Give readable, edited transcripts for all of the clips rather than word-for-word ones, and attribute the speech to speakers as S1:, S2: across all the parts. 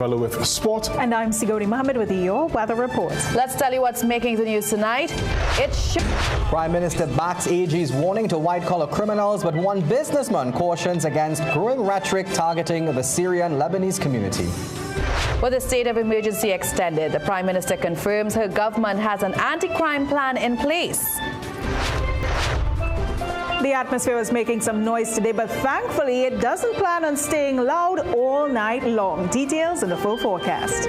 S1: Well, with sport.
S2: And I'm Sigoni Mohammed with your weather report.
S3: Let's tell you what's making the news tonight.
S4: Prime Minister backs AG's warning to white-collar criminals, but one businessman cautions against growing rhetoric targeting the Syrian-Lebanese community.
S3: With the state of emergency extended, the Prime Minister confirms her government has an anti-crime plan in place.
S2: The atmosphere was making some noise today, but thankfully it doesn't plan on staying loud all night long. Details in the full forecast.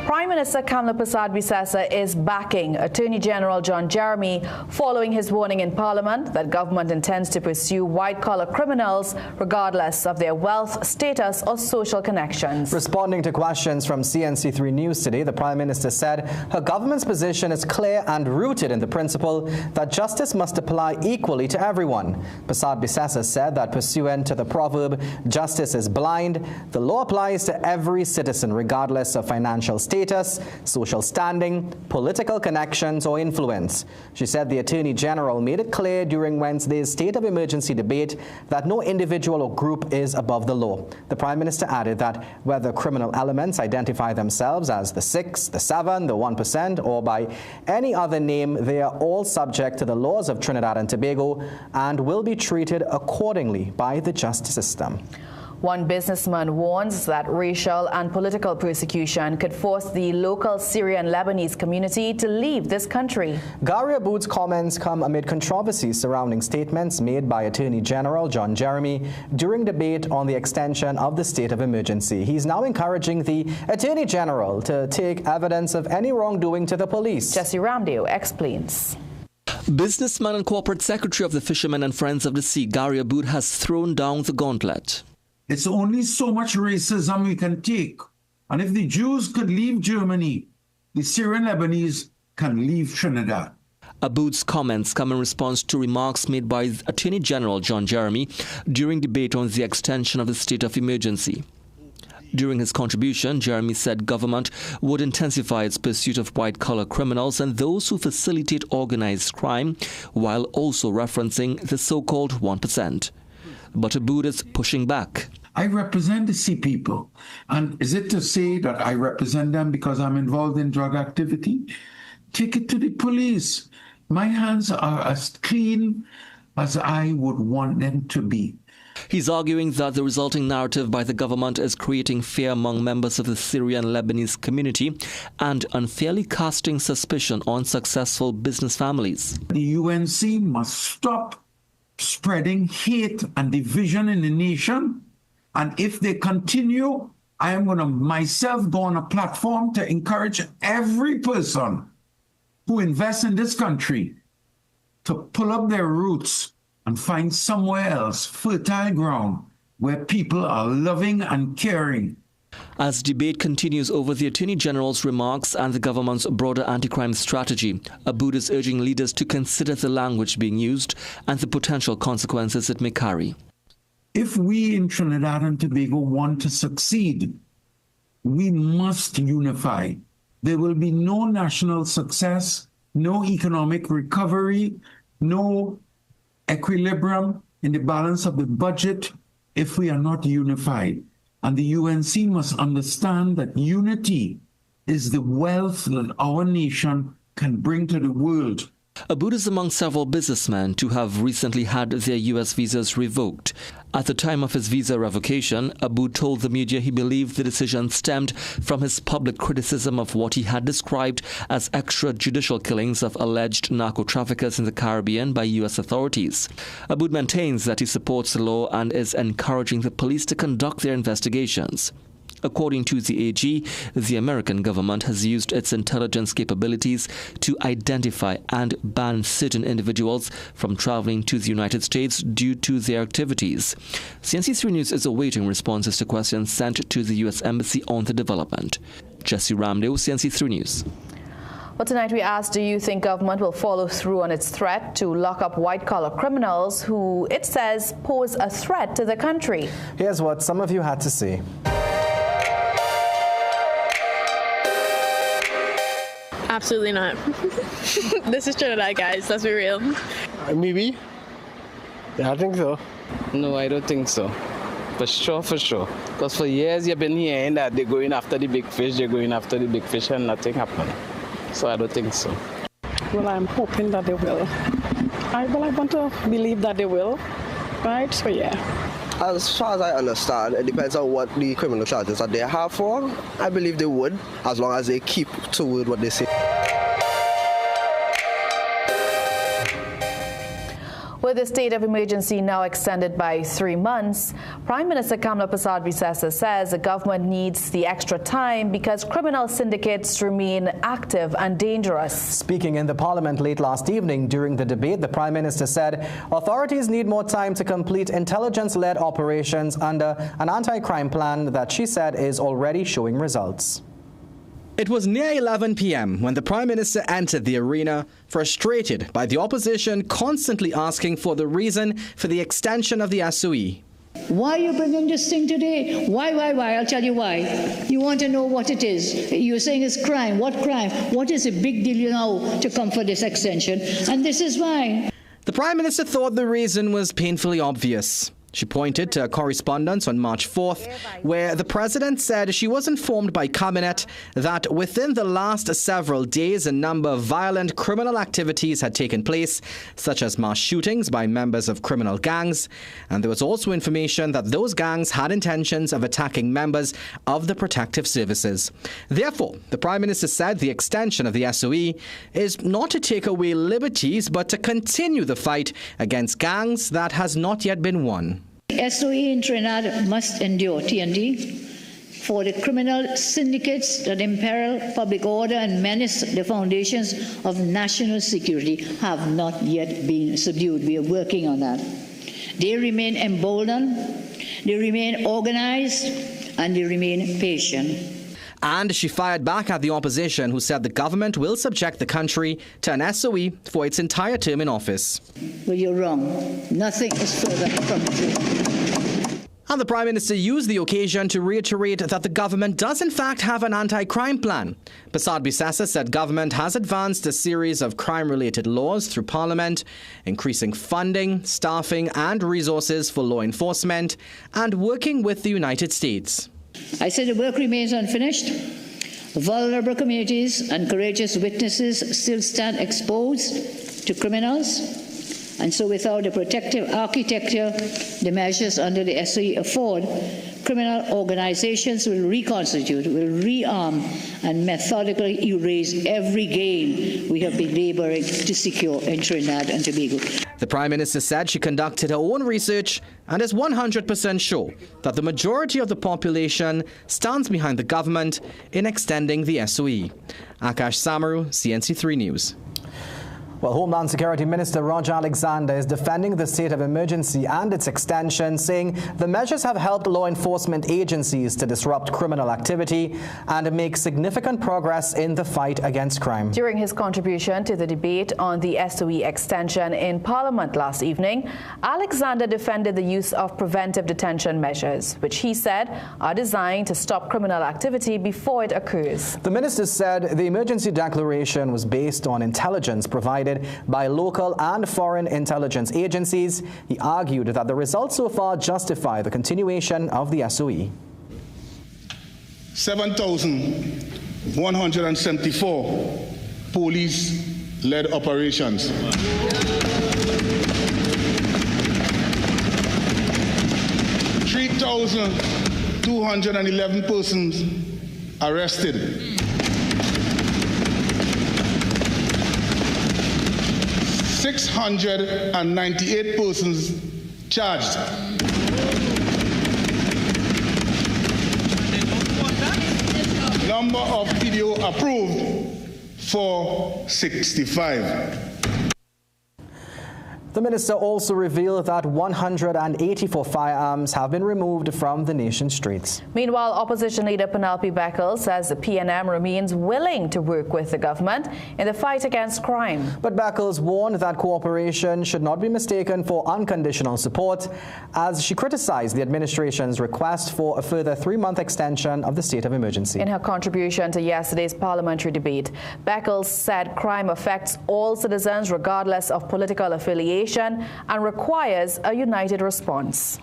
S3: Prime Minister Kamla Persad-Bissessar is backing Attorney General John Jeremy following his warning in Parliament that government intends to pursue white-collar criminals regardless of their wealth, status or social connections.
S4: Responding to questions from CNC3 News today, the Prime Minister said her government's position is clear and rooted in the principle that justice must apply equally to everyone. Persad-Bissessar said that pursuant to the proverb, justice is blind, the law applies to every citizen regardless of financial status, social standing, political connections or influence. She said the Attorney General made it clear during Wednesday's state of emergency debate that no individual or group is above the law. The Prime Minister added that whether criminal elements identify themselves as the 6, the 7, the 1% or by any other name, they are all subject to the laws of Trinidad and Tobago and will be treated accordingly by the justice system.
S3: One businessman warns that racial and political persecution could force the local Syrian-Lebanese community to leave this country.
S4: Gary Aboud's comments come amid controversies surrounding statements made by Attorney General John Jeremy during debate on the extension of the state of emergency. He's now encouraging the Attorney General to take evidence of any wrongdoing to the police.
S3: Jesse Ramdale explains.
S5: Businessman and corporate secretary of the Fishermen and Friends of the Sea, Gary Aboud, has thrown down the gauntlet.
S6: It's only so much racism we can take. And if the Jews could leave Germany, the Syrian Lebanese can leave Trinidad.
S5: Aboud's comments come in response to remarks made by Attorney General John Jeremy during debate on the extension of the state of emergency. During his contribution, Jeremy said government would intensify its pursuit of white-collar criminals and those who facilitate organized crime, while also referencing the so-called 1%. But Aboud is pushing back.
S6: I represent the sea people. And is it to say that I represent them because I'm involved in drug activity? Take it to the police. My hands are as clean as I would want them to be.
S5: He's arguing that the resulting narrative by the government is creating fear among members of the Syrian-Lebanese community and unfairly casting suspicion on successful business families.
S6: The UNC must stop spreading hate and division in the nation. And if they continue, I am going to myself go on a platform to encourage every person who invests in this country to pull up their roots and find somewhere else fertile ground where people are loving and caring.
S5: As debate continues over the Attorney General's remarks and the government's broader anti-crime strategy, Aboud is urging leaders to consider the language being used and the potential consequences it may carry.
S6: If we in Trinidad and Tobago want to succeed, we must unify. There will be no national success, no economic recovery, no equilibrium in the balance of the budget if we are not unified. And the UNC must understand that unity is the wealth that our nation can bring to the world.
S5: Aboud is among several businessmen to have recently had their U.S. visas revoked. At the time of his visa revocation, Aboud told the media he believed the decision stemmed from his public criticism of what he had described as extrajudicial killings of alleged narco-traffickers in the Caribbean by U.S. authorities. Aboud maintains that he supports the law and is encouraging the police to conduct their investigations. According to the AG, the American government has used its intelligence capabilities to identify and ban certain individuals from traveling to the United States due to their activities. CNC3 News is awaiting responses to questions sent to the U.S. Embassy on the development. Jesse Ramdale, CNC3 News.
S3: Well, tonight we asked, do you think government will follow through on its threat to lock up white-collar criminals who it says pose a threat to the country?
S4: Here's what some of you had to say.
S7: Absolutely not. This is Trinidad, guys. Let's be real.
S8: Maybe. Yeah, I think so.
S9: No, I don't think so.
S1: For sure. Because for years you've been hearing that they're going after the big fish, and nothing happened. So I don't think so.
S8: Well, I'm hoping that they will. I want to believe that they will, right? So yeah.
S9: As far as I understand, it depends on what the criminal charges that they have for. I believe they would, as long as they keep to what they say.
S3: With the state of emergency now extended by 3 months, Prime Minister Kamla Persad-Bissessar says the government needs the extra time because criminal syndicates remain active and dangerous.
S4: Speaking in the Parliament late last evening during the debate, the Prime Minister said authorities need more time to complete intelligence-led operations under an anti-crime plan that she said is already showing results. It was near 11 p.m. when the Prime Minister entered the arena, frustrated by the opposition constantly asking for the reason for the extension of the SOE.
S10: Why are you bringing this thing today? Why? I'll tell you why. You want to know what it is. You're saying it's crime. What crime? What is a big deal now to come for this extension? And this is why.
S4: The Prime Minister thought the reason was painfully obvious. She pointed to a correspondence on March 4th where the President said she was informed by Cabinet that within the last several days a number of violent criminal activities had taken place, such as mass shootings by members of criminal gangs, and there was also information that those gangs had intentions of attacking members of the protective services. Therefore, the Prime Minister said the extension of the SOE is not to take away liberties but to continue the fight against gangs that has not yet been won.
S10: SOE in Trinidad must endure, TND, for the criminal syndicates that imperil public order and menace the foundations of national security have not yet been subdued. We are working on that. They remain emboldened, they remain organized, and they remain patient.
S4: And she fired back at the opposition, who said the government will subject the country to an SOE for its entire term in office.
S10: Well, you're wrong. Nothing is further from the truth.
S4: And the Prime Minister used the occasion to reiterate that the government does in fact have an anti-crime plan. Persad-Bissessar said government has advanced a series of crime-related laws through Parliament, increasing funding, staffing and resources for law enforcement, and working with the United States.
S10: I said the work remains unfinished. Vulnerable communities and courageous witnesses still stand exposed to criminals. And so without the protective architecture the measures under the SOE afford, criminal organizations will reconstitute, will rearm, and methodically erase every gain we have been laboring to secure in Trinidad and Tobago.
S4: The Prime Minister said she conducted her own research and is 100% sure that the majority of the population stands behind the government in extending the SOE. Akash Samaru, CNC3 News. Well, Homeland Security Minister Roger Alexander is defending the state of emergency and its extension, saying the measures have helped law enforcement agencies to disrupt criminal activity and make significant progress in the fight against crime.
S3: During his contribution to the debate on the SOE extension in Parliament last evening, Alexander defended the use of preventive detention measures, which he said are designed to stop criminal activity before it occurs.
S4: The minister said the emergency declaration was based on intelligence provided by local and foreign intelligence agencies. He argued that the results so far justify the continuation of the SOE.
S11: 7,174 police-led operations. 3,211 persons arrested. 698 persons charged. Number of video approved for 65.
S4: The minister also revealed that 184 firearms have been removed from the nation's streets.
S3: Meanwhile, opposition leader Penelope Beckles says the PNM remains willing to work with the government in the fight against crime.
S4: But Beckles warned that cooperation should not be mistaken for unconditional support, as she criticized the administration's request for a further 3-month extension of the state of emergency.
S3: In her contribution to yesterday's parliamentary debate, Beckles said crime affects all citizens regardless of political affiliation and requires a united response.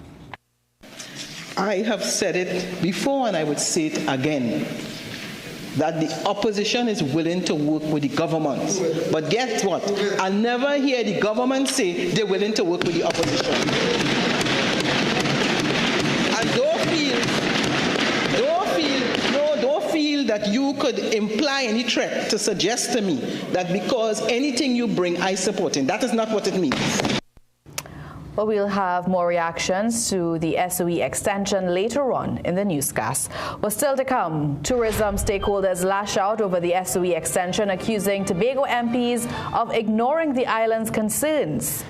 S12: I have said it before and I would say it again, that the opposition is willing to work with the government. But guess what? I never hear the government say they're willing to work with the opposition. And don't feel that you could imply any threat to suggest to me that because anything you bring, I support it. That is not what it means.
S3: Well, we'll have more reactions to the SOE extension later on in the newscast. Well, still to come, tourism stakeholders lash out over the SOE extension, accusing Tobago MPs of ignoring the island's concerns.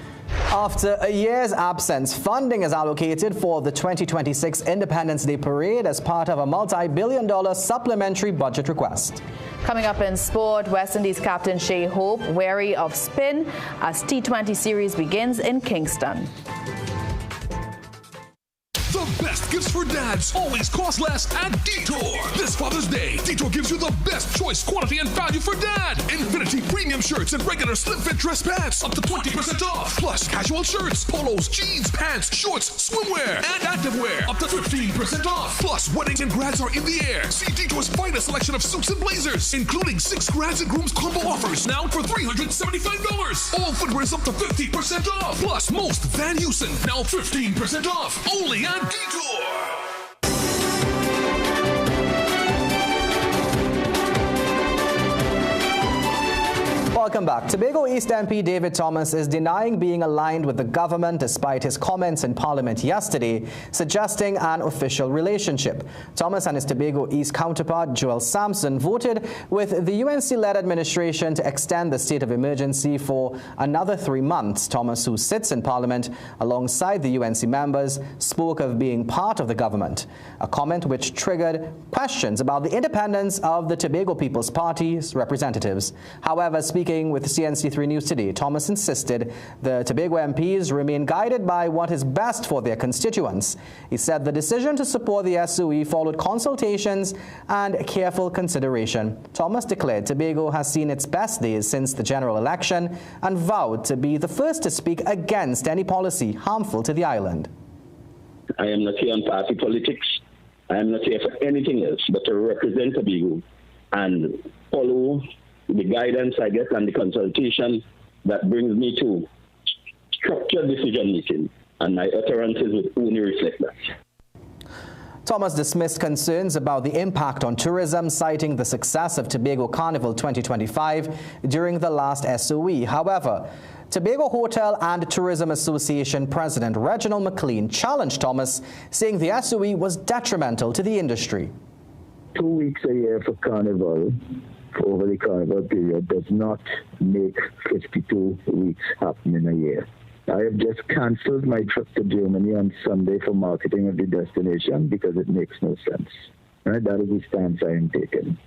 S4: After a year's absence, funding is allocated for the 2026 Independence Day Parade as part of a multi-billion-dollar supplementary budget request.
S3: Coming up in sport, West Indies captain Shea Hope wary of spin as T20 series begins in Kingston.
S13: The best gifts for dads always cost less at Detour. This Father's Day, Detour gives you the best choice, quality, and value for dad. Infinity premium shirts and regular slim fit dress pants up to 20% off. Plus casual shirts, polos, jeans, pants, shorts, swimwear, and activewear up to 15% off. Plus weddings and grads are in the air. See Detour's finest selection of suits and blazers, including 6 grads and grooms combo offers now for $375. All footwear is up to 50% off. Plus most Van Heusen now 15% off. Only on Detour.
S4: Welcome back. Tobago East MP David Thomas is denying being aligned with the government despite his comments in Parliament yesterday, suggesting an official relationship. Thomas and his Tobago East counterpart, Joel Sampson, voted with the UNC-led administration to extend the state of emergency for another 3 months. Thomas, who sits in Parliament alongside the UNC members, spoke of being part of the government, a comment which triggered questions about the independence of the Tobago People's Party's representatives. However, speaking with CNC3 News Today, Thomas insisted the Tobago MPs remain guided by what is best for their constituents. He said the decision to support the SOE followed consultations and careful consideration. Thomas declared Tobago has seen its best days since the general election and vowed to be the first to speak against any policy harmful to the island.
S14: I am not here on party politics. I am not here for anything else but to represent Tobago and follow the guidance I get and the consultation that brings me to structured decision making, and my utterances would only reflect that.
S4: Thomas dismissed concerns about the impact on tourism, citing the success of Tobago Carnival 2025 during the last SOE. However, Tobago Hotel and Tourism Association President Reginald McLean challenged Thomas, saying the SOE was detrimental to the industry.
S15: 2 weeks a year for Carnival, over the Carnival period, does not make 52 weeks happen in a year. I have just cancelled my trip to Germany on Sunday for marketing of the destination because it makes no sense. Right? That is the stance I am taking.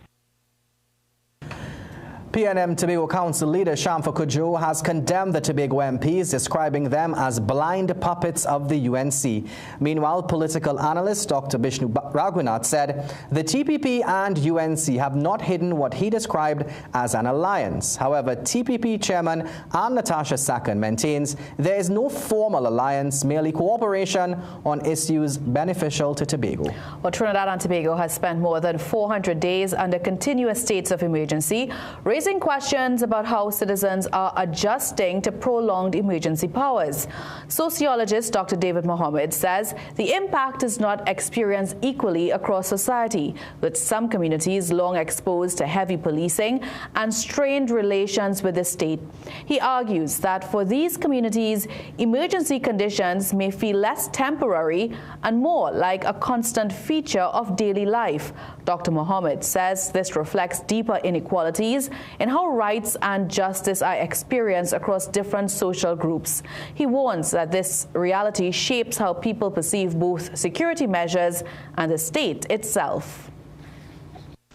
S4: PNM Tobago Council leader Shamfa Cudjoe has condemned the Tobago MPs, describing them as blind puppets of the UNC. Meanwhile, political analyst Dr. Bishnu Raghunath said the TPP and UNC have not hidden what he described as an alliance. However, TPP chairman Ann Natasha Sakan maintains there is no formal alliance, merely cooperation on issues beneficial to Tobago.
S3: Well, Trinidad and Tobago has spent more than 400 days under continuous states of emergency, raising questions about how citizens are adjusting to prolonged emergency powers. Sociologist Dr. David Mohammed says the impact is not experienced equally across society, with some communities long exposed to heavy policing and strained relations with the state. He argues that for these communities, emergency conditions may feel less temporary and more like a constant feature of daily life. Dr. Mohammed says this reflects deeper inequalities in how rights and justice are experienced across different social groups. He warns that this reality shapes how people perceive both security measures and the state itself.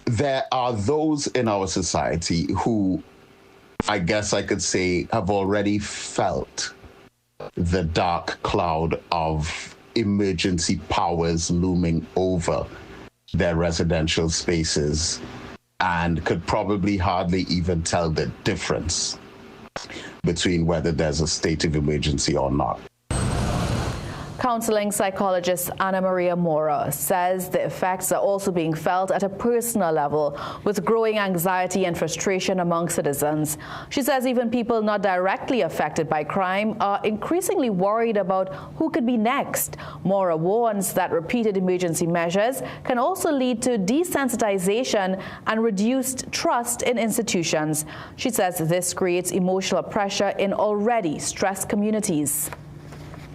S16: There are those in our society who, I guess I could say, have already felt the dark cloud of emergency powers looming over their residential spaces and could probably hardly even tell the difference between whether there's a state of emergency or not.
S3: Counseling psychologist Anna Maria Mora says the effects are also being felt at a personal level, with growing anxiety and frustration among citizens. She says even people not directly affected by crime are increasingly worried about who could be next. Mora warns that repeated emergency measures can also lead to desensitization and reduced trust in institutions. She says this creates emotional pressure in already stressed communities.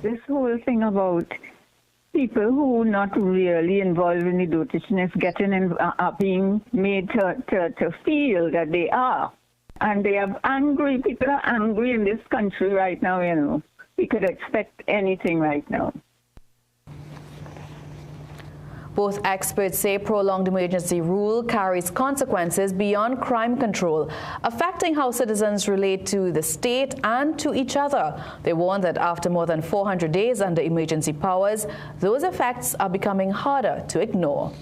S17: This whole thing about people who are not really involved in the dotishness being made to feel that they are. And they are angry. People are angry in this country right now, you know. We could expect anything right now.
S3: Both experts say prolonged emergency rule carries consequences beyond crime control, affecting how citizens relate to the state and to each other. They warn that after more than 400 days under emergency powers, those effects are becoming harder to ignore.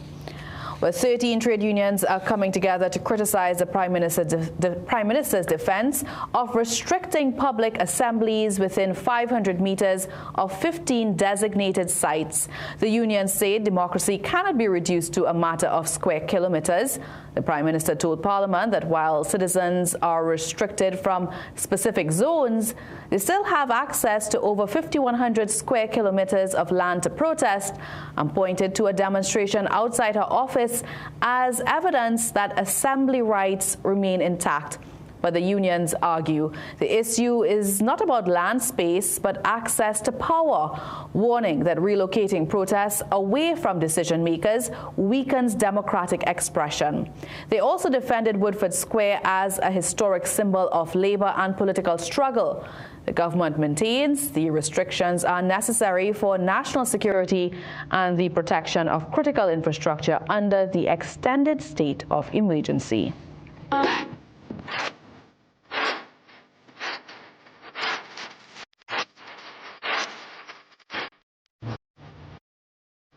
S3: Well, 13 trade unions are coming together to criticize the Prime Minister's defense of restricting public assemblies within 500 meters of 15 designated sites. The unions say democracy cannot be reduced to a matter of square kilometers. The Prime Minister told Parliament that while citizens are restricted from specific zones, they still have access to over 5,100 square kilometers of land to protest, and pointed to a demonstration outside her office as evidence that assembly rights remain intact. But the unions argue the issue is not about land space, but access to power, warning that relocating protests away from decision makers weakens democratic expression. They also defended Woodford Square as a historic symbol of labor and political struggle. The government maintains the restrictions are necessary for national security and the protection of critical infrastructure under the extended state of emergency.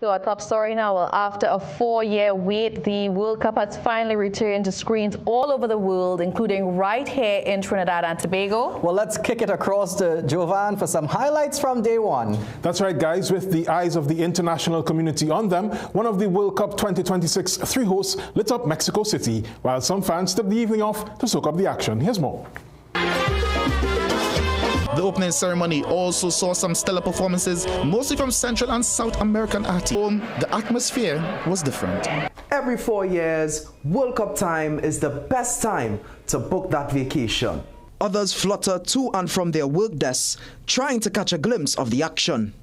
S3: So our top story now, well, after a 4-year wait, the World Cup has finally returned to screens all over the world, including right here in Trinidad and Tobago.
S4: Well, let's kick it across to Jovan for some highlights from day one.
S18: That's right, guys. With the eyes of the international community on them, one of the World Cup 2026 three hosts lit up Mexico City, while some fans took the evening off to soak up the action. Here's more.
S19: The opening ceremony also saw some stellar performances, mostly from Central and South American artists. The atmosphere was different.
S20: Every 4 years, World Cup time is the best time to book that vacation.
S21: Others flutter to and from their work desks, trying to catch a glimpse of the action.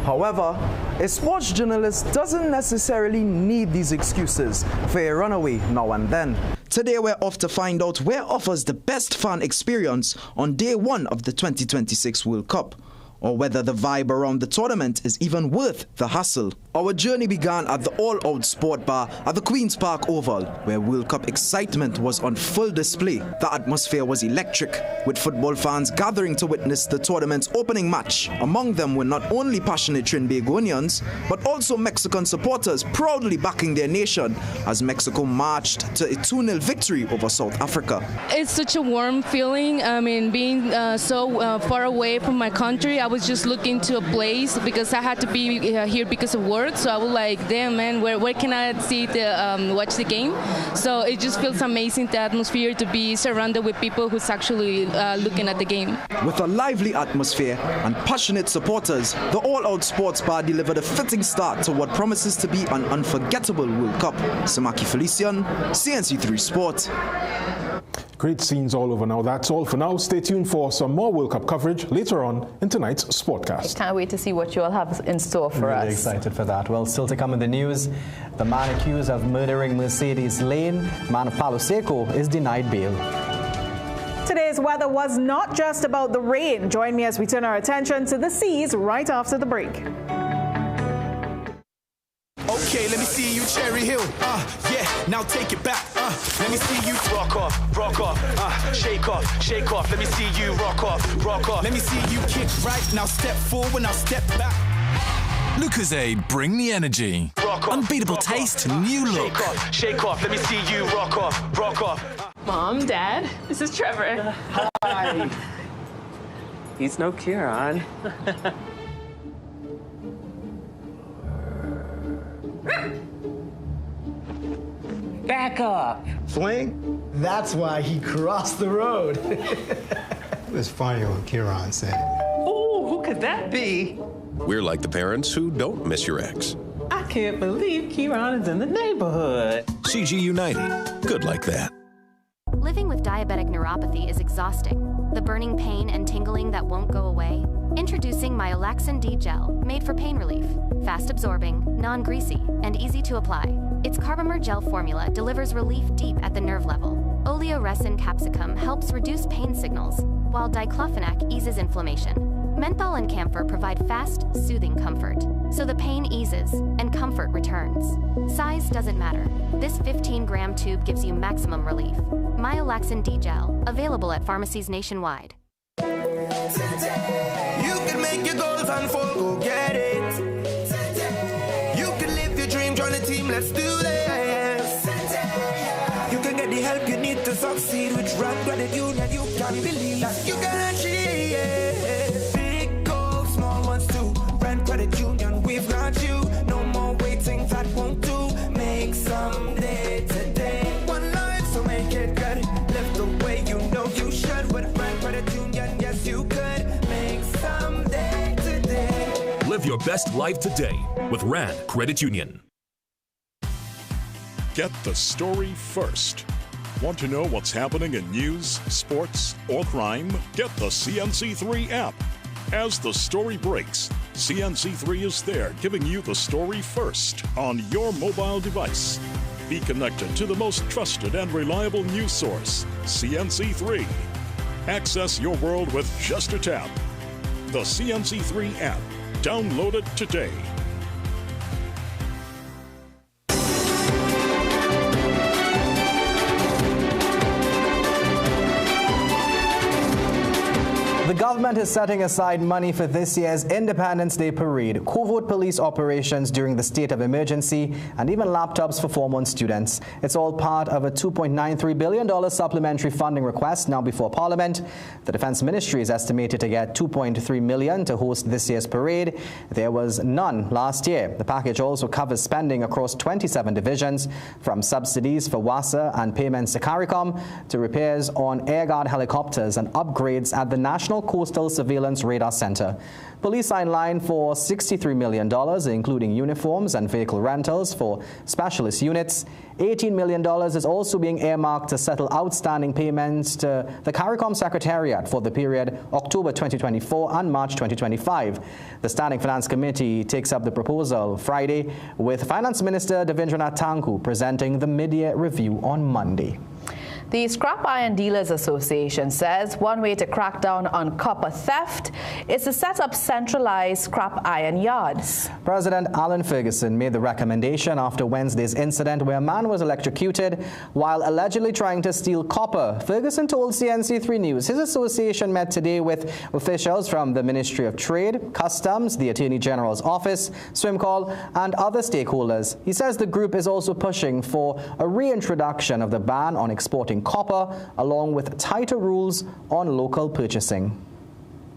S20: However, a sports journalist doesn't necessarily need these excuses for a runaway now and then.
S21: Today we're off to find out where offers the best fan experience on day one of the 2026 World Cup, or whether the vibe around the tournament is even worth the hassle. Our journey began at the all-out sport bar at the Queen's Park Oval, where World Cup excitement was on full display. The atmosphere was electric, with football fans gathering to witness the tournament's opening match. Among them were not only passionate Trinbagonians, but also Mexican supporters proudly backing their nation as Mexico marched to a 2-0 victory over South Africa.
S22: It's such a warm feeling. I mean, being so far away from my country, I was just looking to a place because I had to be here because of work. So I was like, damn, man, where can I see watch the game? So it just feels amazing, the atmosphere, to be surrounded with people who's actually looking at the game.
S21: With a lively atmosphere and passionate supporters, the all-out sports bar delivered a fitting start to what promises to be an unforgettable World Cup. Samaki Felician, CNC3 Sport.
S18: Great scenes all over now. That's all for now. Stay tuned for some more World Cup coverage later on in tonight's Sportcast.
S3: Can't wait to see what you all have in store for us.
S4: Really excited for that. Well, still to come in the news, the man accused of murdering Mercedes Lane, man of Palo Seco, is denied bail.
S2: Today's weather was not just about the rain. Join me as we turn our attention to the seas right after the break.
S23: Okay, let me see you, Cherry Hill. Yeah, now take it back. Let me see you rock off, shake off. Let me see you rock off. Let me see you kick right. Now step forward, now step back.
S24: Lucozade, bring the energy. Unbeatable taste, new look.
S23: Shake off. Let me see you rock off.
S25: Mom, Dad, this is Trevor.
S26: Hi. He's no Kieran.
S1: back up.
S5: Swing? That's why he crossed the road. It was funny when Kieran said it.
S1: Oh, who could that be?
S6: We're like the parents who don't miss your ex.
S1: I can't believe Kieran is in the neighborhood.
S6: CG United. Good like that.
S7: Living with diabetic neuropathy is exhausting. The burning pain and tingling that won't go away? Introducing Myolaxin D Gel, made for pain relief. Fast absorbing, non-greasy, and easy to apply. Its Carbomer gel formula delivers relief deep at the nerve level. Oleoresin capsicum helps reduce pain signals, while diclofenac eases inflammation. Menthol and camphor provide fast, soothing comfort, so the pain eases and comfort returns. Size doesn't matter. This 15-gram tube gives you maximum relief. Myolaxin D Gel, available at pharmacies nationwide.
S8: You can make your goals unfold, go get it. You can live your dream, join the team, let's do this. You can get the help you need to succeed with Run Credit Union. You can believe that you can achieve it. Big goals, small ones too. Run Credit Union, we've got you. No more waiting, that won't do. Make someday today. One life, so make it good. Live the way you know you should. With Run Credit Union, yes you could. Make someday today.
S13: Live your best life today with Rand Credit Union.
S26: Get the story first. Want to know what's happening in news, sports, or crime? Get the CNC3 app. As the story breaks, CNC3 is there giving you the story first on your mobile device. Be connected to the most trusted and reliable news source, CNC3. Access your world with just a tap. The CNC3 app. Download it today.
S4: The government is setting aside money for this year's Independence Day Parade, covert police operations during the state of emergency, and even laptops for Form 1 students. It's all part of a $2.93 billion supplementary funding request now before Parliament. The Defense Ministry is estimated to get $2.3 million to host this year's parade. There was none last year. The package also covers spending across 27 divisions, from subsidies for WASA and payments to CARICOM to repairs on Air Guard helicopters and upgrades at the National Coastal Surveillance Radar Center. Police signed line for $63 million, including uniforms and vehicle rentals for specialist units. $18 million is also being earmarked to settle outstanding payments to the CARICOM Secretariat for the period October 2024 and March 2025. The Standing Finance Committee takes up the proposal Friday, with Finance Minister Devendranath Tanku presenting the mid-year review on Monday.
S3: The Scrap Iron Dealers Association says one way to crack down on copper theft is to set up centralized scrap iron yards.
S4: President Alan Ferguson made the recommendation after Wednesday's incident where a man was electrocuted while allegedly trying to steal copper. Ferguson told CNC3 News his association met today with officials from the Ministry of Trade, Customs, the Attorney General's Office, SWIMCOL, and other stakeholders. He says the group is also pushing for a reintroduction of the ban on exporting copper, along with tighter rules on local purchasing.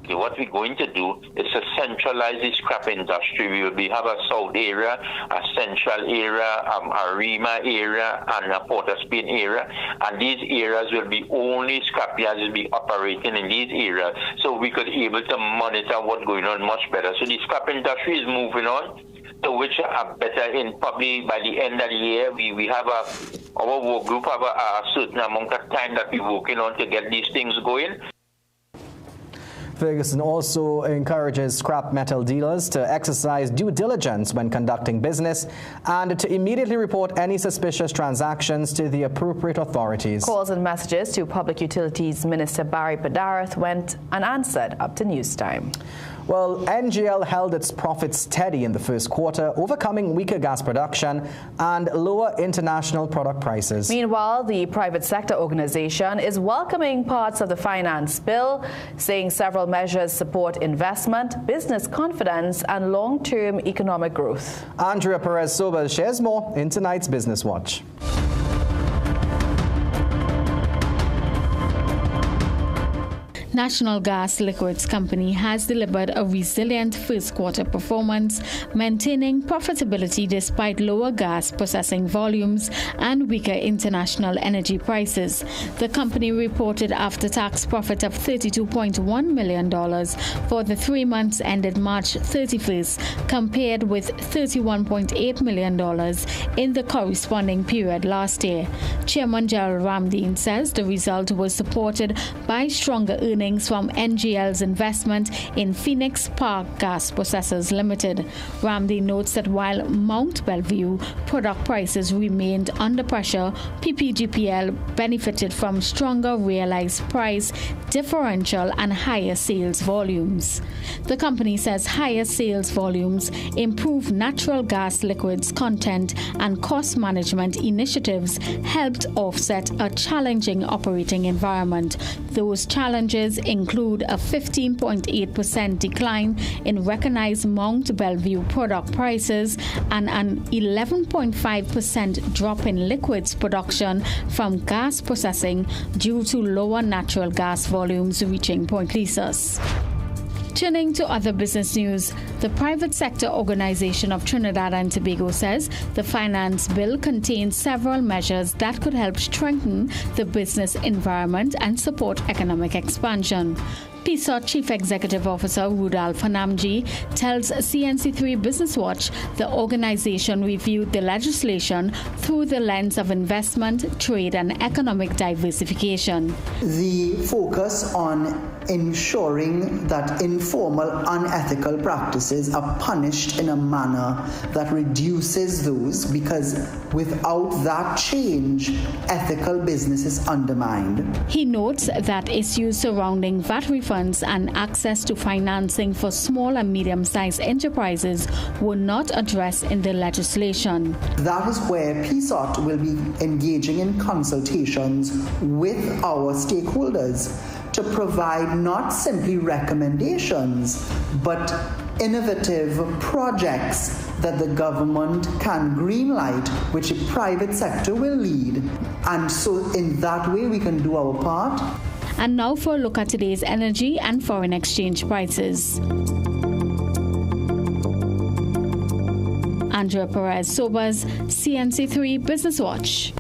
S27: Okay, what we're going to do is to centralize the scrap industry. We have a south area, a central area, a Rima area, and a Port of Spain area. And these areas will be only scrap yards will be operating in these areas. So we could be able to monitor what's going on much better. So the scrap industry is moving on, to which are better in probably by the end of the year. We have our work group have a certain amount of time that we're working on to get these things going.
S4: Ferguson also encourages scrap metal dealers to exercise due diligence when conducting business and to immediately report any suspicious transactions to the appropriate authorities.
S3: Calls and messages to Public Utilities Minister Barry Padarath went unanswered up to news time.
S4: Well, NGL held its profits steady in the first quarter, overcoming weaker gas production and lower international product prices.
S3: Meanwhile, the private sector organization is welcoming parts of the finance bill, saying several measures support investment, business confidence, and long-term economic growth.
S4: Andrea Perez-Sobel shares more in tonight's Business Watch.
S9: National Gas Liquids Company has delivered a resilient first quarter performance, maintaining profitability despite lower gas processing volumes and weaker international energy prices. The company reported after-tax profit of $32.1 million for the 3 months ended March 31st, compared with $31.8 million in the corresponding period last year. Chairman Gerald Ramdeen says the result was supported by stronger earnings from NGL's investment in Phoenix Park Gas Processors Limited. Ramdeen notes that while Mount Belvieu product prices remained under pressure, PPGPL benefited from stronger realized price differential and higher sales volumes. The company says higher sales volumes, improved natural gas liquids content, and cost management initiatives helped offset a challenging operating environment. Those challenges include a 15.8% decline in recognized Mount Belvieu product prices and an 11.5% drop in liquids production from gas processing due to lower natural gas volumes reaching Point Lisas. Turning to other business news, the private sector organization of Trinidad and Tobago says the finance bill contains several measures that could help strengthen the business environment and support economic expansion. PSOT Chief Executive Officer Rudolph Hanamji tells CNC3 Business Watch the organization reviewed the legislation through the lens of investment, trade, and economic diversification.
S10: The focus on ensuring that informal, unethical practices are punished in a manner that reduces those, because without that change, ethical business is undermined.
S9: He notes that issues surrounding VAT refunds and access to financing for small and medium-sized enterprises were not addressed in the legislation.
S10: That is where PSOT will be engaging in consultations with our stakeholders to provide not simply recommendations, but innovative projects that the government can greenlight, which the private sector will lead. And so in that way, we can do our part.
S9: And now for a look at today's energy and foreign exchange prices. Andrea Perez Sobas, CNC3 Business Watch.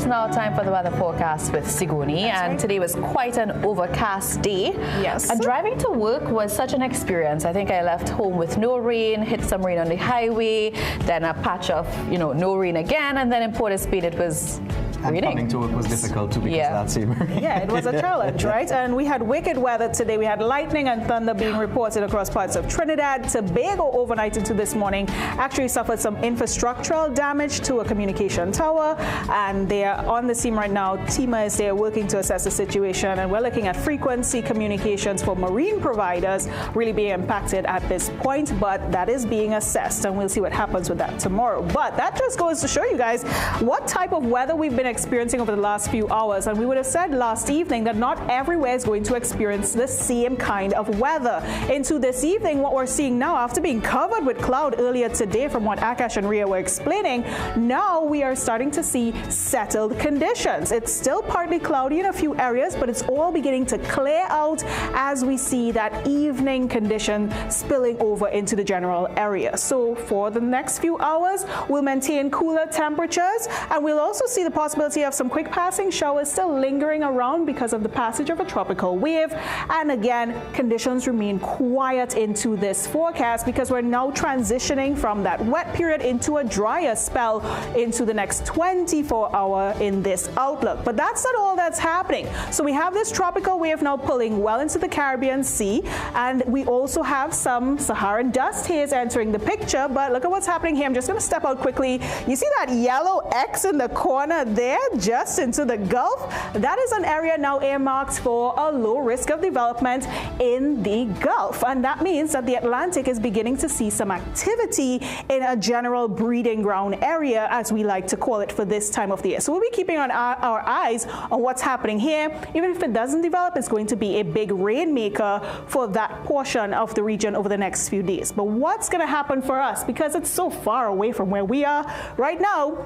S3: Now time for the weather forecast with Siguni, and today was quite an overcast day.
S2: Yes.
S3: And driving to work was such an experience. I think I left home with no rain, hit some rain on the highway, then a patch of, no rain again, and then in Port of Spain it was
S4: and coming to work was difficult too because of that same rain.
S2: Yeah, it was a challenge, right? And we had wicked weather today. We had lightning and thunder being reported across parts of Trinidad. Tobago overnight into this morning actually suffered some infrastructural damage to a communication tower, and they are on the scene right now. TEMA is there working to assess the situation, and we're looking at frequency communications for marine providers really being impacted at this point, but that is being assessed, and we'll see what happens with that tomorrow. But that just goes to show you guys what type of weather we've been experiencing over the last few hours, and we would have said last evening that not everywhere is going to experience the same kind of weather. Into this evening, what we're seeing now, after being covered with cloud earlier today from what Akash and Ria were explaining, now we are starting to see settled conditions. It's still partly cloudy in a few areas, but it's all beginning to clear out as we see that evening condition spilling over into the general area. So for the next few hours, we'll maintain cooler temperatures, and we'll also see the possibility of some quick passing showers still lingering around because of the passage of a tropical wave. And again, conditions remain quiet into this forecast because we're now transitioning from that wet period into a drier spell into the next 24 hours in this outlook. But that's not all that's happening. So we have this tropical wave now pulling well into the Caribbean Sea, and we also have some Saharan dust haze entering the picture. But look at what's happening here. I'm just going to step out quickly. You see that yellow X in the corner there? there, just into the Gulf. That is an area now earmarked for a low risk of development in the Gulf. And that means that the Atlantic is beginning to see some activity in a general breeding ground area, as we like to call it, for this time of the year. So we'll be keeping our eyes on what's happening here. Even if it doesn't develop, it's going to be a big rainmaker for that portion of the region over the next few days. But what's going to happen for us? Because it's so far away from where we are right now,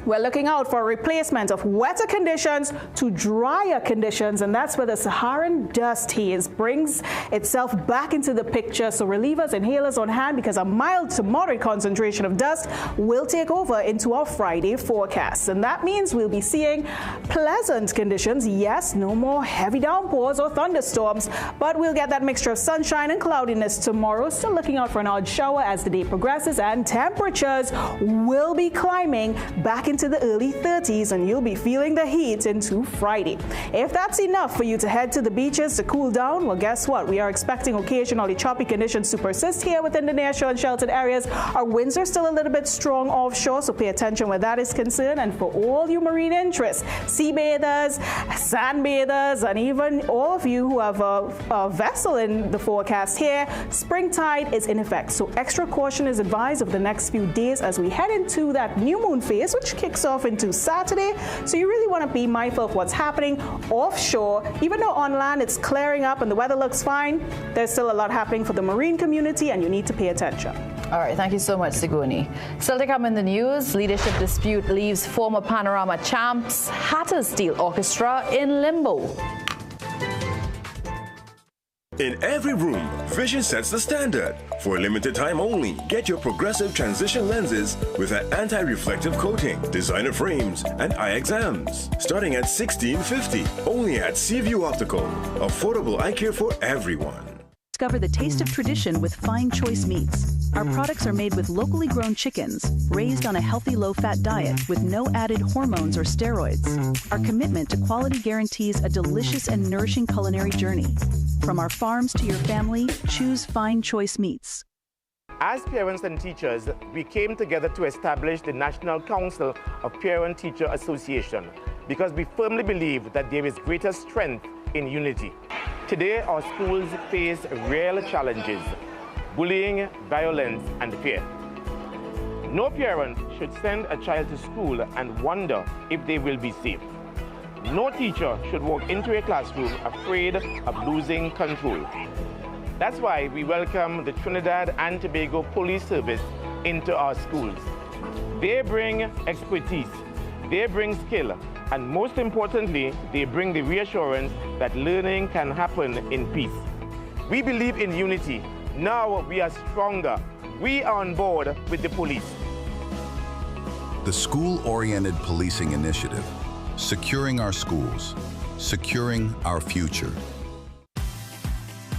S2: we're looking out for a replacement of wetter conditions to drier conditions, and that's where the Saharan dust haze brings itself back into the picture. So relievers, inhalers on hand, because a mild to moderate concentration of dust will take over into our Friday forecast. And that means we'll be seeing pleasant conditions. Yes, no more heavy downpours or thunderstorms, but we'll get that mixture of sunshine and cloudiness tomorrow. Still looking out for an odd shower as the day progresses, and temperatures will be climbing back into the early 30s, and you'll be feeling the heat into Friday. If that's enough for you to head to the beaches to cool down, well, guess what? We are expecting occasionally choppy conditions to persist here within the nearshore and sheltered areas. Our winds are still a little bit strong offshore, so pay attention where that is concerned. And for all you marine interests, sea bathers, sand bathers, and even all of you who have a vessel in the forecast here, spring tide is in effect. So extra caution is advised over the next few days as we head into that new moon phase, which kicks off into Saturday. So you really want to be mindful of what's happening offshore. Even though on land it's clearing up and the weather looks fine, there's still a lot happening for the marine community, and you need to pay attention.
S3: All right, thank you so much, Siguni. Still to come in the news, leadership dispute leaves former Panorama champs Hatters Steel Orchestra in limbo.
S11: In every room, Vision sets the standard. For a limited time only, get your progressive transition lenses with an anti-reflective coating, designer frames, and eye exams. Starting at $16.50, only at Seaview Optical. Affordable eye care for everyone.
S12: Discover the taste of tradition with Fine Choice Meats. Our products are made with locally grown chickens, raised on a healthy low-fat diet with no added hormones or steroids. Our commitment to quality guarantees a delicious and nourishing culinary journey. From our farms to your family, choose Fine Choice Meats.
S14: As parents and teachers, we came together to establish the National Council of Parent-Teacher Association because we firmly believe that there is greater strength in unity. Today, our schools face real challenges: bullying, violence, and fear. No parent should send a child to school and wonder if they will be safe. No teacher should walk into a classroom afraid of losing control. That's why we welcome the Trinidad and Tobago Police Service into our schools. They bring expertise, they bring skill, and most importantly, they bring the reassurance that learning can happen in peace. We believe in unity. Now we are stronger. We are on board with the police.
S15: The School-Oriented Policing Initiative. Securing our schools. Securing our future.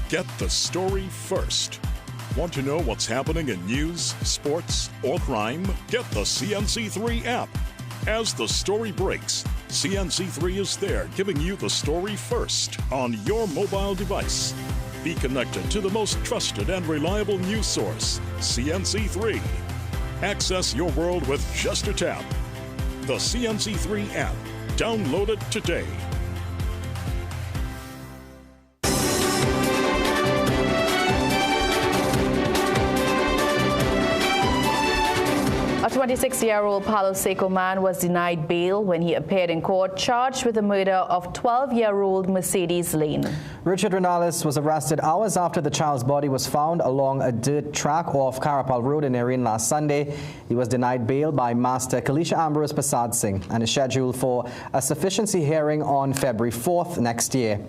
S26: Get the story first. Want to know what's happening in news, sports, or crime? Get the CNC3 app. As the story breaks, CNC3 is there giving you the story first on your mobile device. Be connected to the most trusted and reliable news source, CNC3. Access your world with just a tap. The CNC3 app. Download it today.
S3: A 26-year-old Palo Seco man was denied bail when he appeared in court charged with the murder of 12-year-old Mercedes Lane.
S4: Richard Renales was arrested hours after the child's body was found along a dirt track off Carapal Road in Erin last Sunday. He was denied bail by Master Kalisha Ambrose Prasad Singh and is scheduled for a sufficiency hearing on February 4th next year.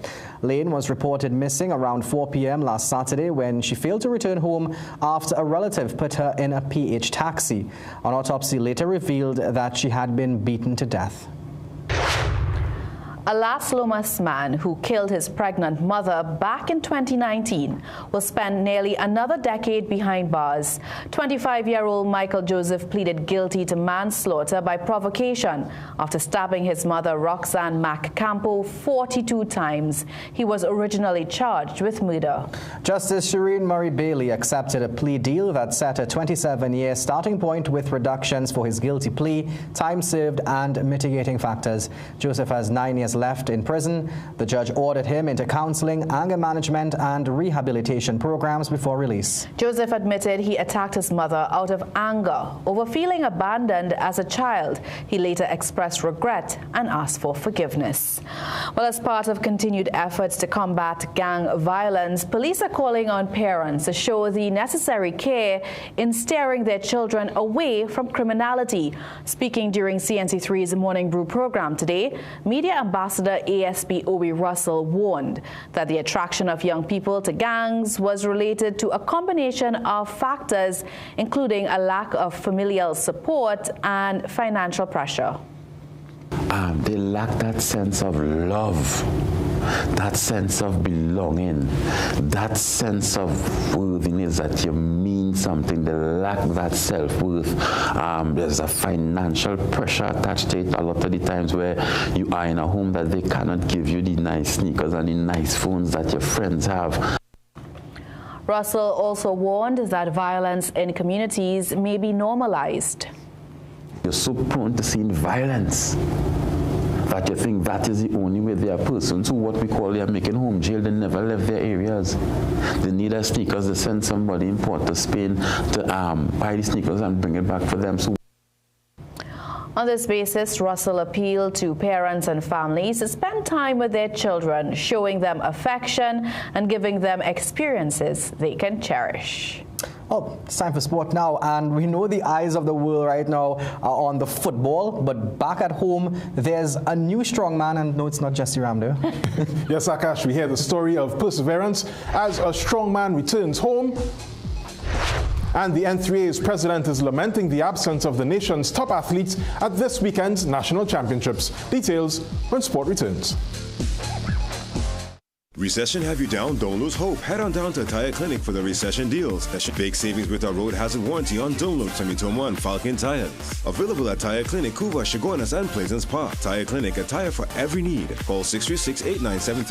S4: Lane was reported missing around 4 p.m. last Saturday when she failed to return home after a relative put her in a PH taxi. An autopsy later revealed that she had been beaten to death.
S3: A Las Lomas man who killed his pregnant mother back in 2019 will spend nearly another decade behind bars. 25-year-old Michael Joseph pleaded guilty to manslaughter by provocation after stabbing his mother Roxanne Campo 42 times. He was originally charged with murder.
S4: Justice Shireen Murray Bailey accepted a plea deal that set a 27-year starting point with reductions for his guilty plea, time served and mitigating factors. Joseph has 9 years left in prison. The judge ordered him into counseling, anger management and rehabilitation programs before release.
S3: Joseph admitted he attacked his mother out of anger over feeling abandoned as a child. He later expressed regret and asked for forgiveness. Well, as part of continued efforts to combat gang violence, police are calling on parents to show the necessary care in steering their children away from criminality. Speaking during CNC3's Morning Brew program today, media ambassador ASP Obi Russell warned that the attraction of young people to gangs was related to a combination of factors, including a lack of familial support and financial pressure.
S16: They lack that sense of love, that sense of belonging, that sense of worthiness, that you mean something. They lack that self-worth. There's a financial pressure attached to it a lot of the times where you are in a home that they cannot give you the nice sneakers and the nice phones that your friends have.
S3: Russell also warned that violence in communities may be normalized.
S16: You're so prone to seeing violence that you think that is the only way. There are persons who what we call they are making home jail. They never left their areas. They need their sneakers. They send somebody in Port of Spain to buy the sneakers and bring it back for them. So
S3: on this basis, Russell appealed to parents and families to spend time with their children, showing them affection and giving them experiences they can cherish.
S4: Oh, it's time for sport now, and we know the eyes of the world right now are on the football, but back at home, there's a new strongman, and no, it's not Jesse Ramdo.
S17: Yes, Akash, we hear the story of perseverance as a strongman returns home. And the N3A's president is lamenting the absence of the nation's top athletes at this weekend's national championships. Details when sport returns.
S11: Recession have you down? Don't lose hope. Head on down to Tire Clinic for the recession deals. Big savings with our road hazard warranty on Dunlop 2021 Falcon tires. Available at Tire Clinic, Cuba, Chaguanas, and Pleasance Park. Tire Clinic, a tire for every need. Call 636-8973